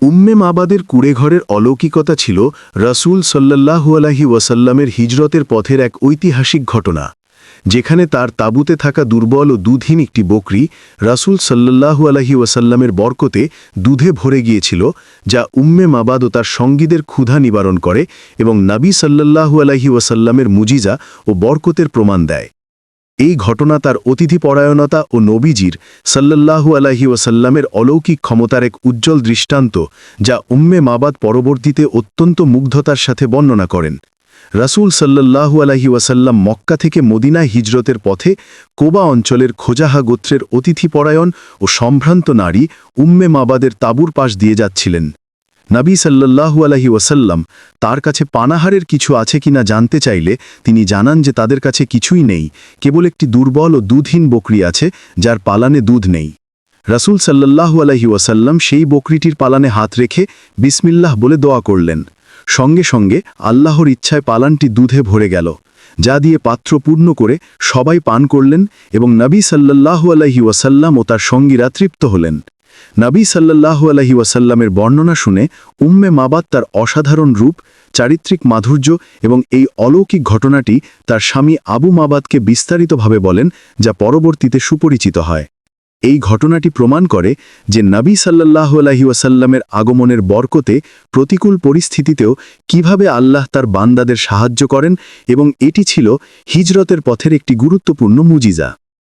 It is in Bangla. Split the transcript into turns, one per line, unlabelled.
উম্মে মাবাদের কুড়েঘরের অলৌকিকতা ছিল রাসূল সাল্লাল্লাহু আলাইহি ওয়াসাল্লামের হিজরতের পথের এক ঐতিহাসিক ঘটনা, যেখানে তার তাঁবুতে থাকা দুর্বল ও দুধহীন একটি বকরি রাসূল সাল্লাল্লাহু আলাইহি ওয়াসাল্লামের বরকতে দুধে ভরে গিয়েছিল, যা উম্মে মাবাদ ও তার সঙ্গীদের ক্ষুধা নিবারণ করে এবং নবী সাল্লাল্লাহু আলাইহি ওয়াসাল্লামের মুজিজা ও বরকতের প্রমাণ দেয়। এই ঘটনা তার অতিথিপরায়ণতা ও নবীজির সাল্লাল্লাহু আলাইহি ওয়াসাল্লামের অলৌকিক ক্ষমতার এক উজ্জ্বল দৃষ্টান্ত, যা উম্মে মাবাদ পরবর্তীতে অত্যন্ত মুগ্ধতার সাথে বর্ণনা করেন। রাসূল সাল্লাল্লাহু আলাইহি ওয়াসাল্লাম মক্কা থেকে মদিনায় হিজরতের পথে কোবা অঞ্চলের খোজাহা গোত্রের অতিথিপরায়ণ ও সম্ভ্রান্ত নারী উম্মে মাবাদের তাঁবুর পাশ দিয়ে যাচ্ছিলেন। নবী সাল্লাল্লাহু আলাইহি ওয়াসাল্লাম তার কাছে পানাহারের কিছু আছে কিনা জানতে চাইলে তিনি জানান যে তাদের কাছে কিছুই নেই, কেবল একটি দুর্বল ও দুধহীন বকরি আছে, যার পালানে দুধ নেই। রাসূল সাল্লাল্লাহু আলাইহি ওয়াসাল্লাম সেই বকরিটির পালানে হাত রেখে বিসমিল্লাহ বলে দোয়া করলেন। সঙ্গে সঙ্গে আল্লাহর ইচ্ছায় পালানটি দুধে ভরে গেল, যা দিয়ে পাত্র পূর্ণ করে সবাই পান করলেন এবং নবী সাল্লাল্লাহু আলাইহি ওয়াসাল্লাম ও তার সঙ্গীরা তৃপ্ত হলেন। নবী সাল্লাল্লাহু আলাইহি ওয়াসাল্লামের বর্ণনা শুনে উম্মে মাবাদ তার অসাধারণ রূপ, চারিত্রিক মাধুর্য এবং এই অলৌকিক ঘটনাটি তার স্বামী আবু মাবাদকে বিস্তারিতভাবে বলেন, যা পরবর্তীতে সুপরিচিত হয়। এই ঘটনাটি প্রমাণ করে যে নবী সাল্লাল্লাহু আলাইহি ওয়াসাল্লামের আগমনের বরকতে প্রতিকূল পরিস্থিতিতেও কিভাবে আল্লাহ তার বান্দাদের সাহায্য করেন, এবং এটি ছিল হিজরতের পথের একটি গুরুত্বপূর্ণ মুজিজা।